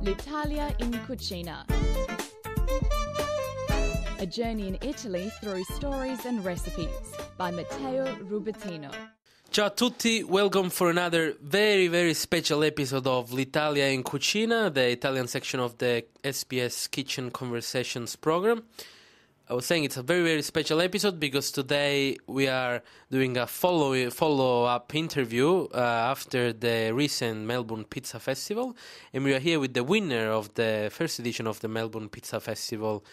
L'Italia in Cucina. A journey in Italy through stories and recipes by Matteo Rubettino. Ciao a tutti, welcome for another very, very special episode of L'Italia in Cucina, the Italian section of the SBS Kitchen Conversations program. I was saying it's a very, very special episode because today we are doing a follow-up interview after the recent Melbourne Pizza Festival, and we are here with the winner of the first edition of the Melbourne Pizza Festival,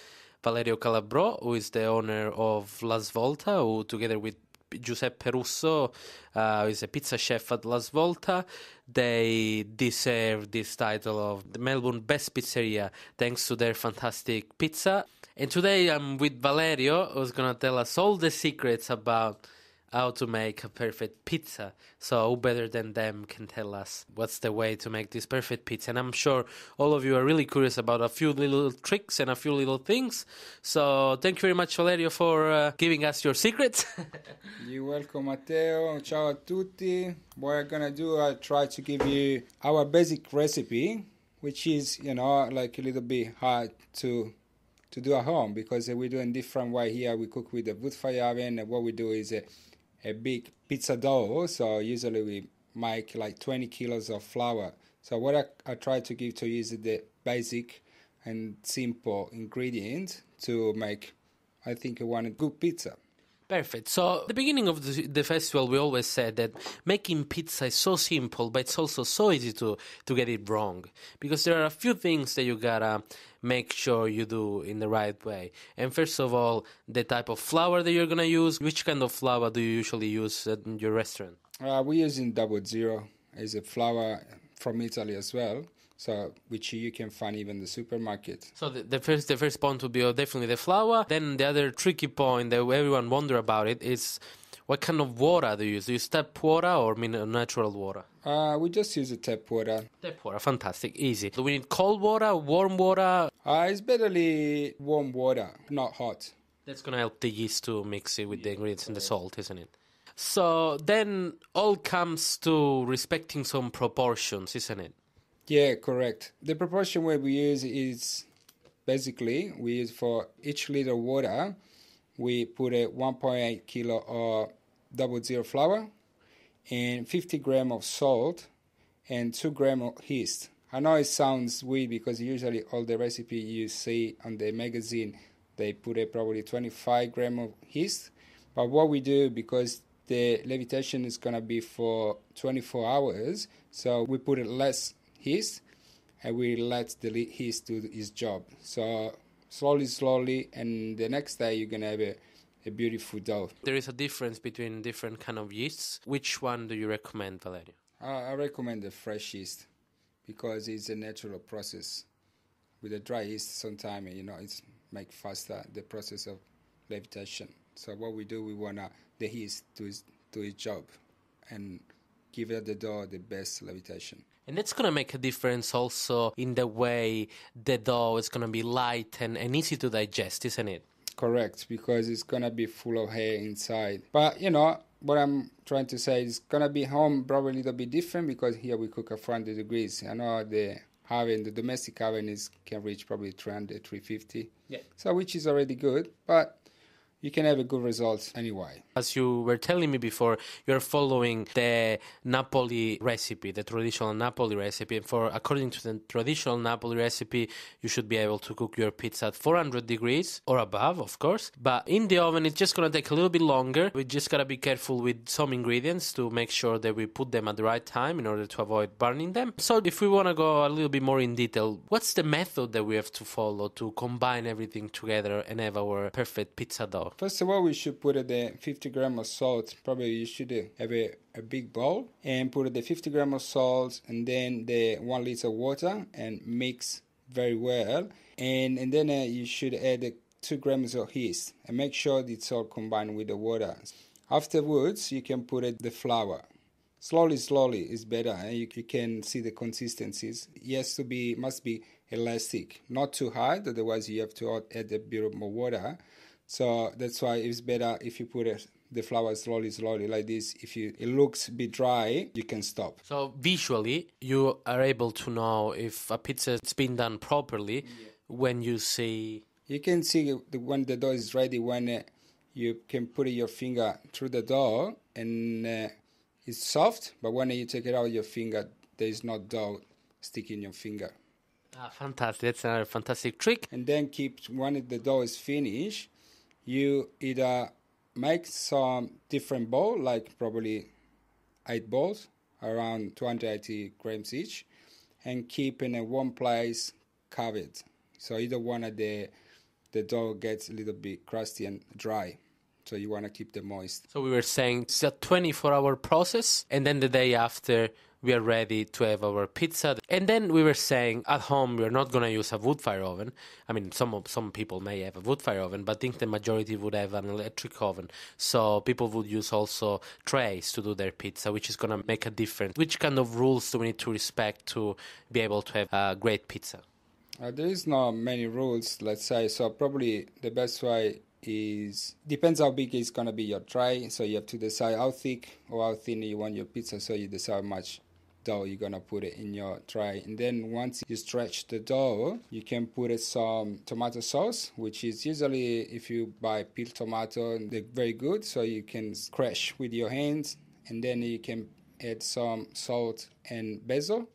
Valerio Calabro, who is the owner of La Svolta, who together with Giuseppe Russo is a pizza chef at La Svolta. They deserve this title of the Melbourne Best Pizzeria thanks to their fantastic pizza. And today I'm with Valerio, who's going to tell us all the secrets about how to make a perfect pizza. So who better than them can tell us what's the way to make this perfect pizza. And I'm sure all of you are really curious about a few little tricks and a few little things. So thank you very much, Valerio, for giving us your secrets. You're welcome, Matteo. Ciao a tutti. What I'm going to do, I'll try to give you our basic recipe, which is, like a little bit hard to do at home because we're doing different way here. We cook with a wood fire oven, and what we do is a big pizza dough. So usually we make like 20 kilos of flour. So what I try to give to you is the basic and simple ingredient to make, I think, one good pizza. Perfect. So at the beginning of the festival, we always said that making pizza is so simple, but it's also so easy to get it wrong. Because there are a few things that you gotta make sure you do in the right way. And first of all, the type of flour that you're gonna use. Which kind of flour do you usually use in your restaurant? We're using 00. It's a flour from Italy as well. So, which you can find even in the supermarket. So the first point would be definitely the flour. Then the other tricky point that everyone wonder about it is what kind of water do you use? Do you use tap water or natural water? We just use the tap water. Tap water, fantastic, easy. Do we need cold water, warm water? It's betterly warm water, not hot. That's going to help the yeast to mix it with the ingredients and the salt, isn't it? So then all comes to respecting some proportions, isn't it? Yeah, correct. The proportion where we use is basically we use for each liter water, we put a 1.8 kilo of 00 flour and 50 grams of salt and 2 grams of yeast. I know it sounds weird because usually all the recipe you see on the magazine, they put probably 25 grams of yeast. But what we do, because the levitation is going to be for 24 hours, so we put less yeast, and we let the yeast do his job. So slowly, and the next day you're going to have a beautiful dough. There is a difference between different kind of yeasts. Which one do you recommend, Valerio? I recommend the fresh yeast because it's a natural process. With the dry yeast, sometimes, it's make faster the process of levitation. So what we do, we want the yeast to do its job and give the dough the best levitation. And that's going to make a difference also in the way the dough is going to be light and easy to digest, isn't it? Correct, because it's going to be full of hair inside. But, what I'm trying to say is going to be home probably a little bit different because here we cook at 400 degrees. I know the domestic oven can reach probably 300, 350. Yeah. So which is already good, but you can have a good result anyway. As you were telling me before, you're following the Napoli recipe, the traditional Napoli recipe. And according to the traditional Napoli recipe, you should be able to cook your pizza at 400 degrees or above, of course. But in the oven, it's just going to take a little bit longer. We just got to be careful with some ingredients to make sure that we put them at the right time in order to avoid burning them. So if we want to go a little bit more in detail, what's the method that we have to follow to combine everything together and have our perfect pizza dough? First of all, we should put the 50 grams of salt. Probably you should have a big bowl and put the 50 grams of salt and then the 1 liter of water and mix very well. And then you should add 2 grams of yeast and make sure it's all combined with the water. Afterwards, you can put the flour. Slowly is better. You can see the consistencies. It must be elastic, not too hard. Otherwise, you have to add a bit more water. So that's why it's better if you put the flour slowly like this. If it looks a bit dry, you can stop. So visually, you are able to know if a pizza has been done properly when you see... You can see when the dough is ready, when you can put your finger through the dough and it's soft, but when you take it out of your finger, there is no dough sticking in your finger. Fantastic. That's another fantastic trick. And then when the dough is finished, you either make some different bowl, like probably 8 balls, around 280 grams each, and keep in one place covered. So either one of the dough gets a little bit crusty and dry. So you want to keep them moist. So we were saying it's a 24-hour process, and then the day after we are ready to have our pizza. And then we were saying at home we're not going to use a wood fire oven. I mean, some people may have a wood fire oven, but I think the majority would have an electric oven. So people would use also trays to do their pizza, which is going to make a difference. Which kind of rules do we need to respect to be able to have a great pizza? There is not many rules, let's say. So probably the best way depends how big is going to be your tray. So you have to decide how thick or how thin you want your pizza. So you decide how much dough you're going to put it in your tray. And then once you stretch the dough, you can put some tomato sauce, which is usually, if you buy peeled tomato, they're very good. So you can crush with your hands, and then you can add some salt and basil.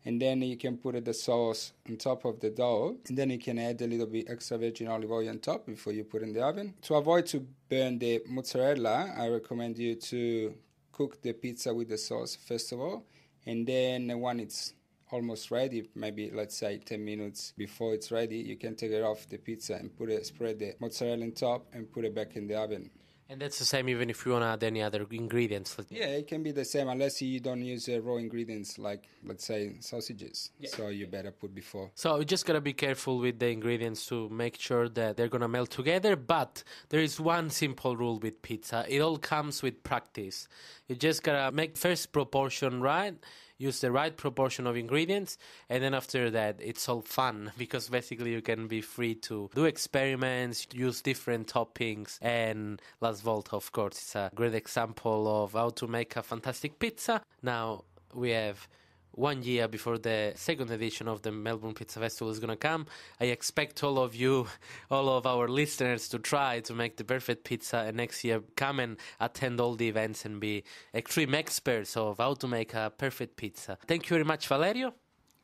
And then you can put the sauce on top of the dough. And then you can add a little bit extra virgin olive oil on top before you put it in the oven. To avoid to burn the mozzarella, I recommend you to cook the pizza with the sauce first of all. And then when it's almost ready, maybe let's say 10 minutes before it's ready, you can take it off the pizza and spread the mozzarella on top and put it back in the oven. And that's the same even if you want to add any other ingredients. Yeah, it can be the same unless you don't use raw ingredients like, let's say, sausages. Yeah. So you better put before. So you just got to be careful with the ingredients to make sure that they're going to melt together. But there is one simple rule with pizza. It all comes with practice. You just got to make first proportion right. Use the right proportion of ingredients, and then after that, it's all fun because basically you can be free to do experiments, use different toppings, and La Svolta, of course, is a great example of how to make a fantastic pizza. Now we have 1 year before the second edition of the Melbourne Pizza Festival is going to come. I expect all of you, all of our listeners to try to make the perfect pizza, and next year come and attend all the events and be extreme experts of how to make a perfect pizza. Thank you very much, Valerio.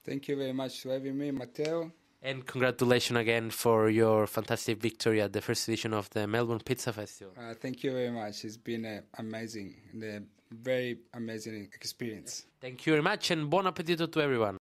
Thank you very much for having me, Matteo. And congratulations again for your fantastic victory at the first edition of the Melbourne Pizza Festival. Thank you very much. It's been amazing, a very amazing experience. Thank you very much, and buon appetito to everyone.